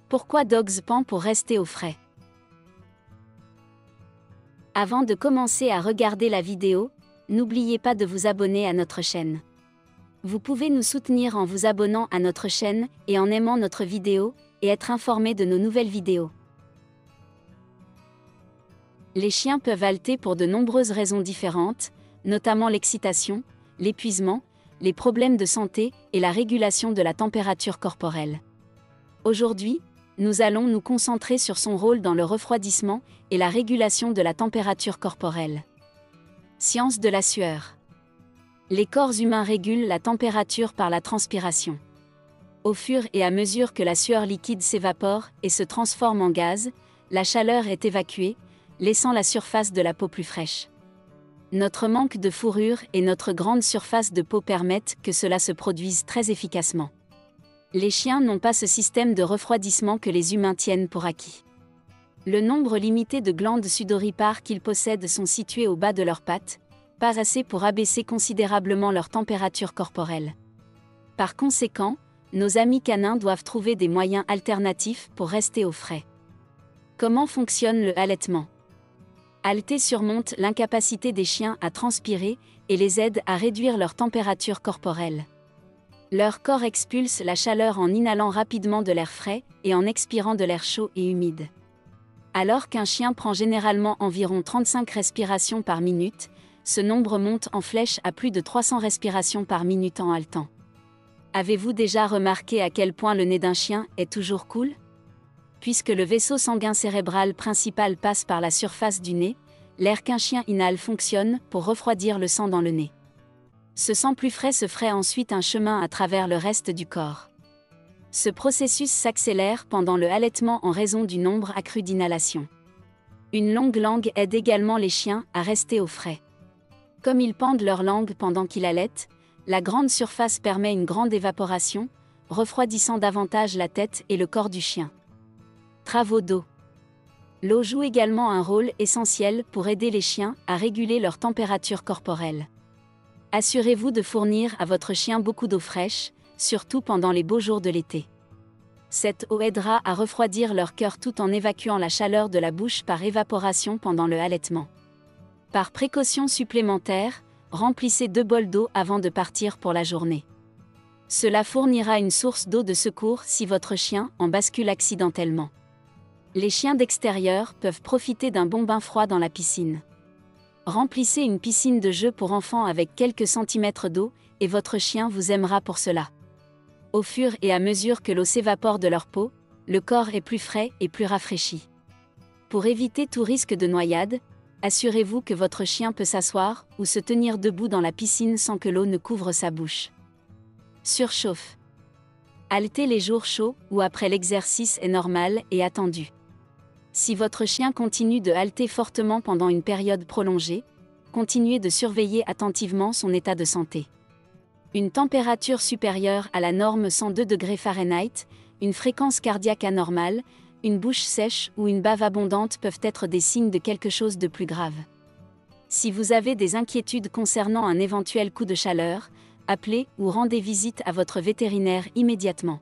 Pourquoi Dogs Pan pour rester au frais? Avant de commencer à regarder la vidéo, n'oubliez pas de vous abonner à notre chaîne. Vous pouvez nous soutenir en vous abonnant à notre chaîne et en aimant notre vidéo, et être informé de nos nouvelles vidéos. Les chiens peuvent halter pour de nombreuses raisons différentes, notamment l'excitation, l'épuisement, les problèmes de santé et la régulation de la température corporelle. Aujourd'hui, nous allons nous concentrer sur son rôle dans le refroidissement et la régulation de la température corporelle. Science de la sueur. Les corps humains régulent la température par la transpiration. Au fur et à mesure que la sueur liquide s'évapore et se transforme en gaz, la chaleur est évacuée, laissant la surface de la peau plus fraîche. Notre manque de fourrure et notre grande surface de peau permettent que cela se produise très efficacement. Les chiens n'ont pas ce système de refroidissement que les humains tiennent pour acquis. Le nombre limité de glandes sudoripares qu'ils possèdent sont situées au bas de leurs pattes, pas assez pour abaisser considérablement leur température corporelle. Par conséquent, nos amis canins doivent trouver des moyens alternatifs pour rester au frais. Comment fonctionne le halètement? Halter surmonte l'incapacité des chiens à transpirer et les aide à réduire leur température corporelle. Leur corps expulse la chaleur en inhalant rapidement de l'air frais et en expirant de l'air chaud et humide. Alors qu'un chien prend généralement environ 35 respirations par minute, ce nombre monte en flèche à plus de 300 respirations par minute en haletant. Avez-vous déjà remarqué à quel point le nez d'un chien est toujours cool? Puisque le vaisseau sanguin cérébral principal passe par la surface du nez, l'air qu'un chien inhale fonctionne pour refroidir le sang dans le nez. Ce sang plus frais se ferait ensuite un chemin à travers le reste du corps. Ce processus s'accélère pendant le halètement en raison du nombre accru d'inhalations. Une longue langue aide également les chiens à rester au frais. Comme ils pendent leur langue pendant qu'ils halètent, la grande surface permet une grande évaporation, refroidissant davantage la tête et le corps du chien. Travaux d'eau. L'eau joue également un rôle essentiel pour aider les chiens à réguler leur température corporelle. Assurez-vous de fournir à votre chien beaucoup d'eau fraîche, surtout pendant les beaux jours de l'été. Cette eau aidera à refroidir leur cœur tout en évacuant la chaleur de la bouche par évaporation pendant le halètement. Par précaution supplémentaire, remplissez 2 bols d'eau avant de partir pour la journée. Cela fournira une source d'eau de secours si votre chien en bascule accidentellement. Les chiens d'extérieur peuvent profiter d'un bon bain froid dans la piscine. Remplissez une piscine de jeux pour enfants avec quelques centimètres d'eau, et votre chien vous aimera pour cela. Au fur et à mesure que l'eau s'évapore de leur peau, le corps est plus frais et plus rafraîchi. Pour éviter tout risque de noyade, assurez-vous que votre chien peut s'asseoir ou se tenir debout dans la piscine sans que l'eau ne couvre sa bouche. Surchauffe. Halter les jours chauds ou après l'exercice est normal et attendu. Si votre chien continue de halter fortement pendant une période prolongée, continuez de surveiller attentivement son état de santé. Une température supérieure à la norme 102 degrés Fahrenheit, une fréquence cardiaque anormale, une bouche sèche ou une bave abondante peuvent être des signes de quelque chose de plus grave. Si vous avez des inquiétudes concernant un éventuel coup de chaleur, appelez ou rendez visite à votre vétérinaire immédiatement.